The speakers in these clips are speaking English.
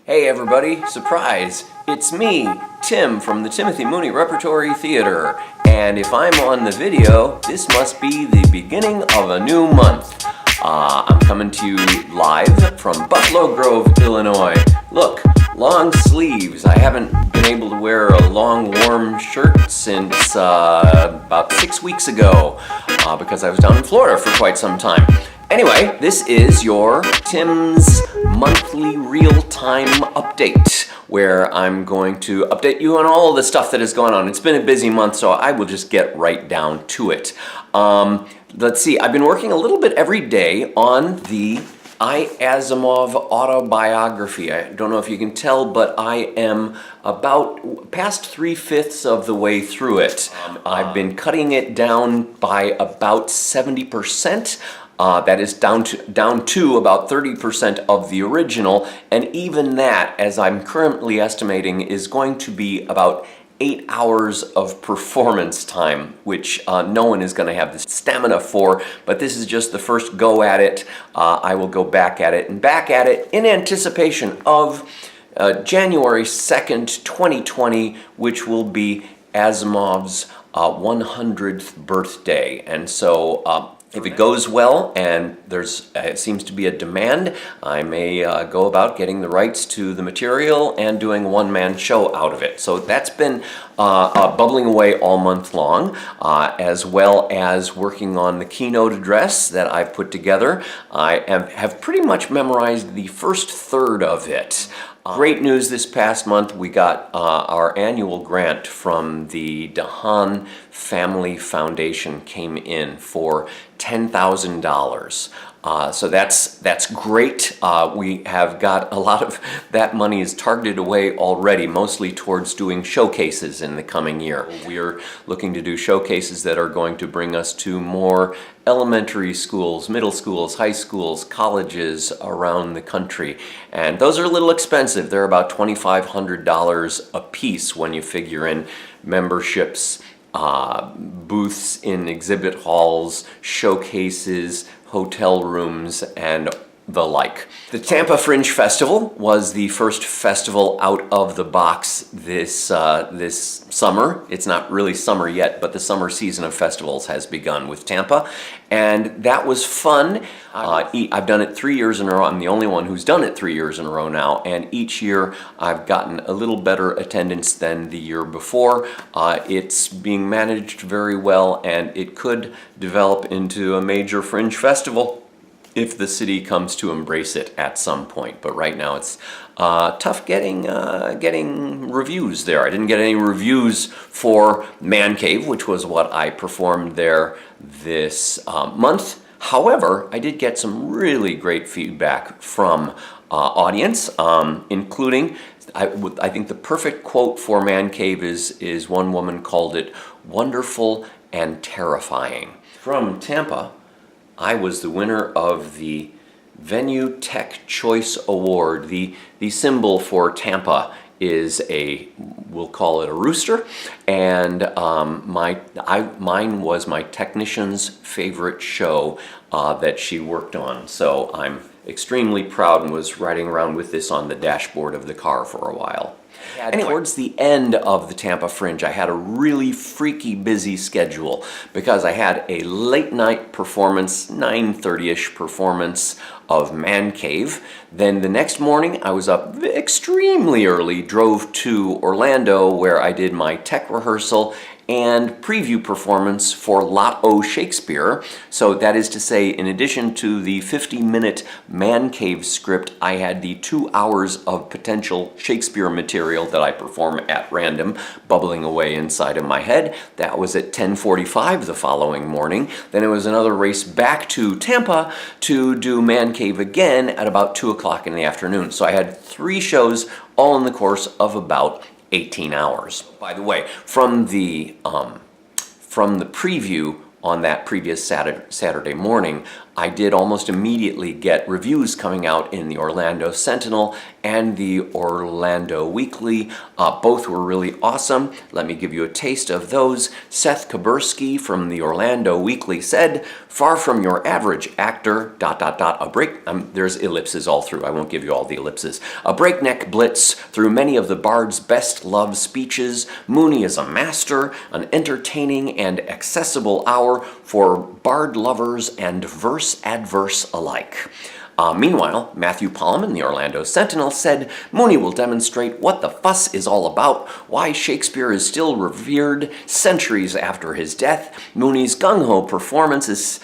Hey everybody, surprise! It's me, Tim from the Timothy Mooney Repertory Theater. And if I'm on the video, this must be the beginning of a new month. I'm coming to you live from Buffalo Grove, Illinois. Look, long sleeves. I haven't been able to wear a long warm shirt since about 6 weeks ago because I was down in Florida for quite some time. Anyway, this is your Tim's monthly real-time update, where I'm going to update you on all the stuff that has gone on. It's been a busy month, so I will just get right down to it. Let's see, I've been working a little bit every day on the I. Asimov autobiography. I don't know if you can tell, but I am about past 3/5 of the way through it. I've been cutting it down by about 70%. That is down to about 30% of the original, and even that, as I'm currently estimating, is going to be about 8 hours of performance time, which no one is going to have the stamina for, but this is just the first go at it. I will go back at it in anticipation of January 2nd, 2020, which will be Asimov's 100th birthday. And so if it goes well and it seems to be a demand, I may go about getting the rights to the material and doing a one-man show out of it. So that's been bubbling away all month long, as well as working on the keynote address that I've put together. I have pretty much memorized the first third of it. Great news this past month, we got our annual grant from the Dehaan Family Foundation came in for $10,000. So that's great. We have got a lot of that money is targeted away already, mostly towards doing showcases in the coming year. We're looking to do showcases that are going to bring us to more elementary schools, middle schools, high schools, colleges around the country. And those are a little expensive. They're about $2,500 a piece when you figure in memberships, booths in exhibit halls, showcases, hotel rooms, and the like. The Tampa Fringe Festival was the first festival out of the box this summer. It's not really summer yet, but the summer season of festivals has begun with Tampa, and that was fun. I've done it 3 years in a row. I'm the only one who's done it 3 years in a row now, and each year I've gotten a little better attendance than the year before. It's being managed very well, and it could develop into a major fringe festival if the city comes to embrace it at some point. But right now it's tough getting reviews there. I didn't get any reviews for Man Cave, which was what I performed there this month. However, I did get some really great feedback from audience, including, I think the perfect quote for Man Cave is one woman called it wonderful and terrifying. From Tampa, I was the winner of the Venue Tech Choice Award. The symbol for Tampa is we'll call it a rooster, and mine was my technician's favorite show that she worked on. So I'm extremely proud and was riding around with this on the dashboard of the car for a while. Anyway, towards the end of the Tampa Fringe, I had a really freaky busy schedule because I had a late night performance, 9:30-ish performance of Man Cave. Then the next morning, I was up extremely early, drove to Orlando where I did my tech rehearsal and preview performance for Lot O Shakespeare. So that is to say, in addition to the 50-minute Man Cave script, I had the 2 hours of potential Shakespeare material that I perform at random, bubbling away inside of my head. That was at 10:45 the following morning. Then it was another race back to Tampa to do Man Cave again at about 2 o'clock in the afternoon. So I had 3 shows all in the course of about 18 hours. By the way, from the preview on that previous Saturday morning, I did almost immediately get reviews coming out in the Orlando Sentinel and the Orlando Weekly. Both were really awesome. Let me give you a taste of those. Seth Kabursky from the Orlando Weekly said, "Far from your average actor, ... a break," there's ellipses all through, I won't give you all the ellipses. "A breakneck blitz through many of the Bard's best loved speeches. Mooney is a master, an entertaining and accessible hour for Bard lovers and verse adverse alike." Meanwhile, Matthew Palm in the Orlando Sentinel said, "Mooney will demonstrate what the fuss is all about, why Shakespeare is still revered centuries after his death. Mooney's gung-ho performance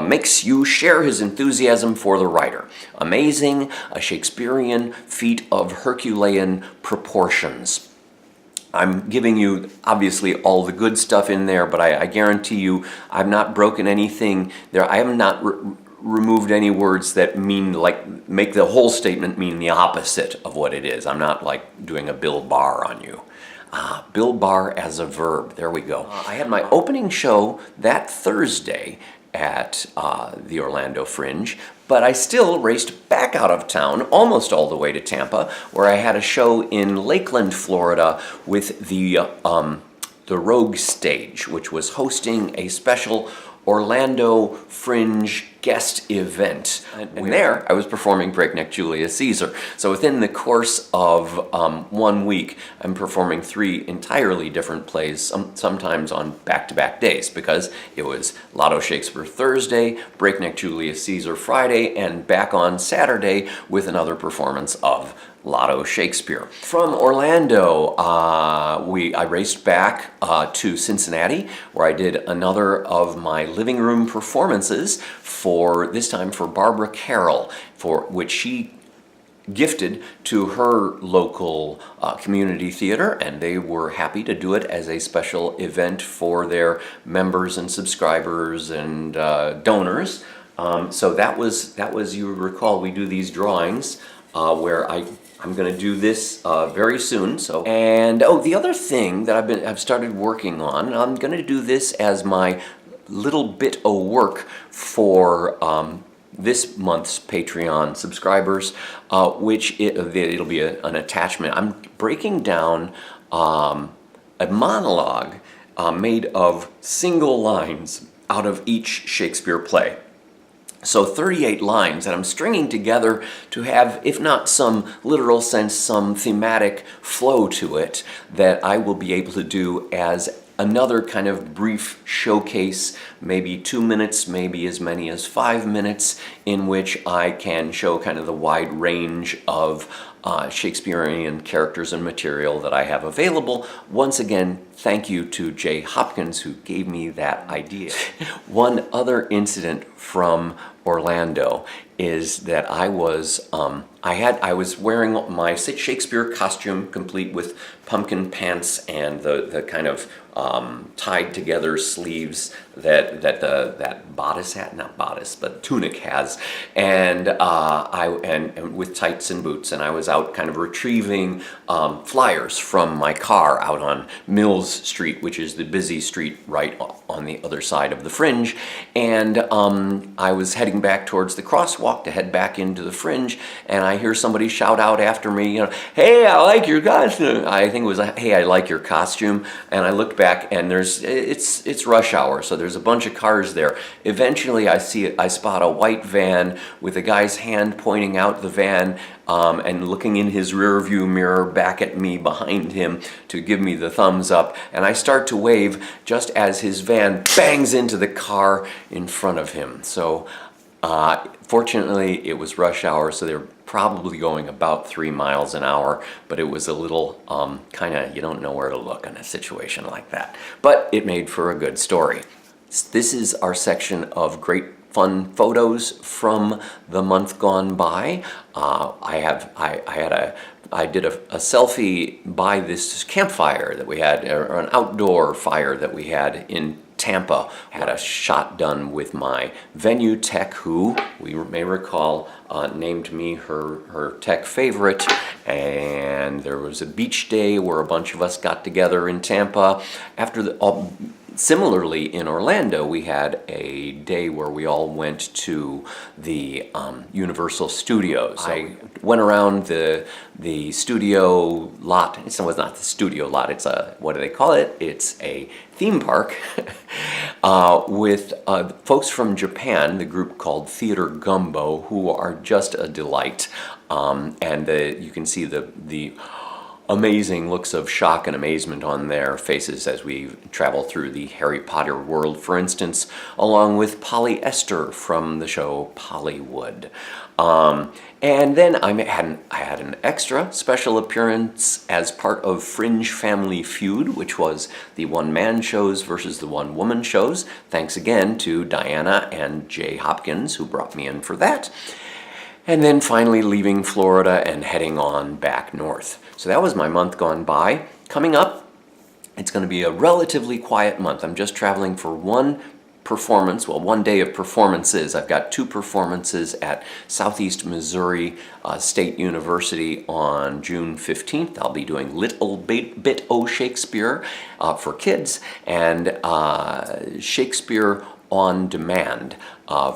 makes you share his enthusiasm for the writer. Amazing, a Shakespearean feat of Herculean proportions." I'm giving you, obviously, all the good stuff in there, but I guarantee you I've not broken anything there. I have not removed any words that mean, like, make the whole statement mean the opposite of what it is. I'm not, like, doing a Bill Barr on you. Bill Barr as a verb. There we go. I had my opening show that Thursday at the Orlando Fringe, but I still raced back out of town, almost all the way to Tampa, where I had a show in Lakeland, Florida, with the Rogue Stage, which was hosting a special Orlando Fringe guest event. And there, I was performing Breakneck Julius Caesar. So within the course of 1 week, I'm performing 3 entirely different plays, sometimes on back-to-back days, because it was Lotto Shakespeare Thursday, Breakneck Julius Caesar Friday, and back on Saturday with another performance of Lotto Shakespeare. From Orlando, I raced back to Cincinnati, where I did another of my living room performances, this time for Barbara Carroll, for which she gifted to her local community theater, and they were happy to do it as a special event for their members and subscribers and donors. So that was, you recall, we do these drawings where I'm going to do this very soon. The other thing that I've started working on, I'm going to do this as my little bit of work for this month's Patreon subscribers, which it'll be an attachment. I'm breaking down a monologue made of single lines out of each Shakespeare play. So 38 lines that I'm stringing together to have, if not some literal sense, some thematic flow to it that I will be able to do as another kind of brief showcase, maybe 2 minutes, maybe as many as 5 minutes, in which I can show kind of the wide range of Shakespearean characters and material that I have available. Once again, thank you to Jay Hopkins, who gave me that idea. One other incident from Orlando is that I was wearing my Shakespeare costume, complete with pumpkin pants and the kind of tied together sleeves that bodice hat, not bodice, but tunic has, and with tights and boots, and I was out kind of retrieving flyers from my car out on Mills Street, which is the busy street right on the other side of the Fringe, and I was heading back towards the crosswalk to head back into the Fringe, and I hear somebody shout out after me, "Hey, I like your costume." I think it was, "Hey, I like your costume," and I looked back, and it's rush hour, so there's a bunch of cars there. Eventually, I spot a white van with a guy's hand pointing out the van and looking in his rear view mirror back at me behind him to give me the thumbs up, and I start to wave just as his van bangs into the car in front of him. So fortunately, it was rush hour, so they're probably going about 3 miles an hour, but it was a little kind of, you don't know where to look in a situation like that. But it made for a good story. This is our section of great fun photos from the month gone by. I did a selfie by this campfire that we had, or an outdoor fire that we had in Tampa. I had a shot done with my venue tech, who we may recall named me her tech favorite, and there was a beach day where a bunch of us got together in Tampa after Similarly, in Orlando, we had a day where we all went to the Universal Studios. I went around the studio lot. It's not the studio lot. It's a, what do they call it? It's a theme park with folks from Japan, the group called Theater Gumbo, who are just a delight. And you can see the amazing looks of shock and amazement on their faces as we travel through the Harry Potter world, for instance, along with Polly Esther from the show Pollywood. And then I had an extra special appearance as part of Fringe Family Feud, which was the one-man shows versus the one-woman shows. Thanks again to Diana and Jay Hopkins, who brought me in for that. And then finally leaving Florida and heading on back north. So that was my month gone by. Coming up, it's going to be a relatively quiet month. I'm just traveling for one performance, well, one day of performances. I've got 2 performances at Southeast Missouri State University on June 15th. I'll be doing Little Bit O' Shakespeare for kids and Shakespeare on demand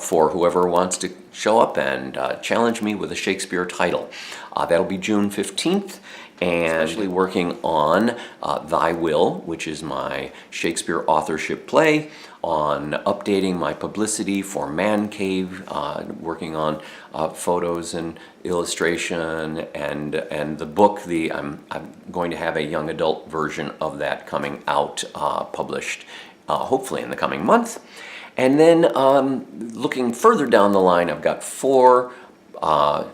for whoever wants to show up and challenge me with a Shakespeare title. That'll be June 15th, and especially working on Thy Will, which is my Shakespeare authorship play, on updating my publicity for Man Cave, working on photos and illustration, and the book. I'm going to have a young adult version of that coming out, published hopefully in the coming month. And then looking further down the line, I've got 4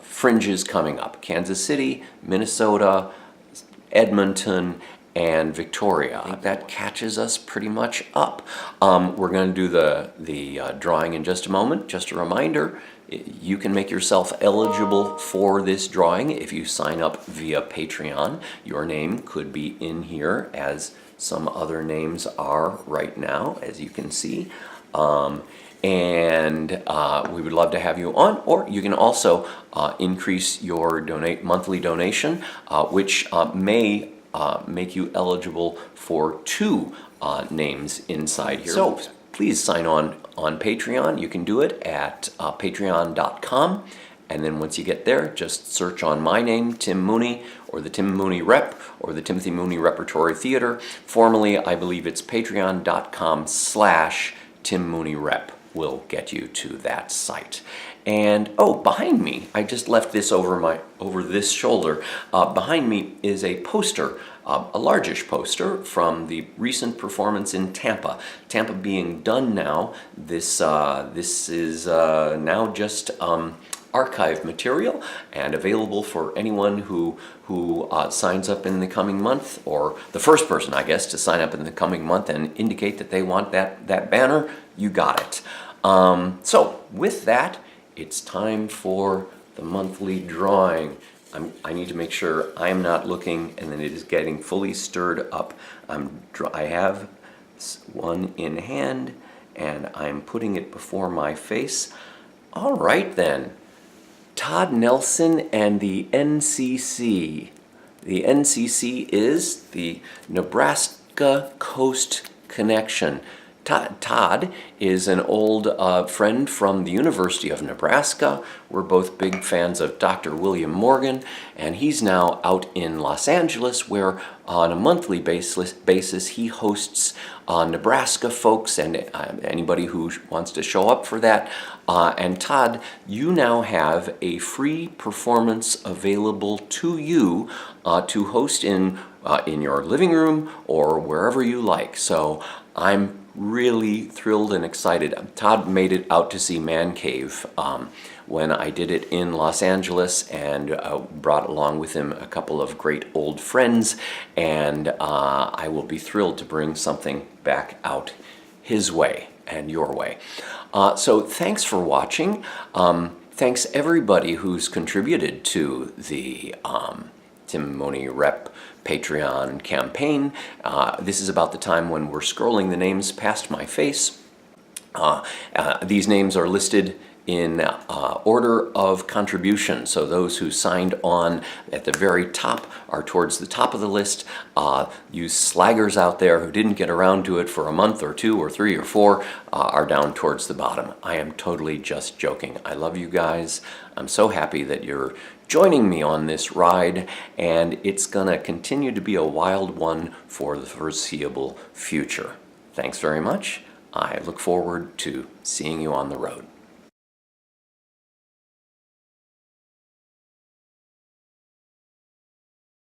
fringes coming up: Kansas City, Minnesota, Edmonton, and Victoria. That catches us pretty much up. We're going to do the drawing in just a moment. Just a reminder, you can make yourself eligible for this drawing if you sign up via Patreon. Your name could be in here, as some other names are right now, as you can see. And we would love to have you on, or you can also increase your monthly donation, which may make you eligible for 2 names inside here. So please sign on Patreon. You can do it at patreon.com. And then once you get there, just search on my name, Tim Mooney, or the Tim Mooney Rep, or the Timothy Mooney Repertory Theater. Formerly, I believe it's patreon.com/Tim Mooney Rep will get you to that site. And behind me, I just left this over this shoulder. Behind me is a poster, a largish poster from the recent performance in Tampa. Tampa being done now. This is now just archive material and available for anyone who signs up in the coming month, or the first person, I guess, to sign up in the coming month and indicate that they want that banner. You got it. So with that, it's time for the monthly drawing. I need to make sure I am not looking and that it is getting fully stirred up. I have one in hand and I'm putting it before my face. All right then. Todd Nelson and the NCC. The NCC is the Nebraska Coast Connection. Todd is an old friend from the University of Nebraska. We're both big fans of Dr. William Morgan, and he's now out in Los Angeles, where on a monthly basis he hosts Nebraska folks and anybody who wants to show up for that. And Todd, you now have a free performance available to you to host in your living room or wherever you like. So I'm really thrilled and excited. Todd made it out to see Man Cave when I did it in Los Angeles, and brought along with him a couple of great old friends, and I will be thrilled to bring something back out his way and your way. So thanks for watching. Thanks everybody who's contributed to the Tim Mooney Rep Patreon campaign. This is about the time when we're scrolling the names past my face. These names are listed in order of contribution. So those who signed on at the very top are towards the top of the list. You slaggers out there who didn't get around to it for a month or 2 or 3 or 4 are down towards the bottom. I am totally just joking. I love you guys. I'm so happy that you're joining me on this ride, and it's gonna continue to be a wild one for the foreseeable future. Thanks very much. I look forward to seeing you on the road.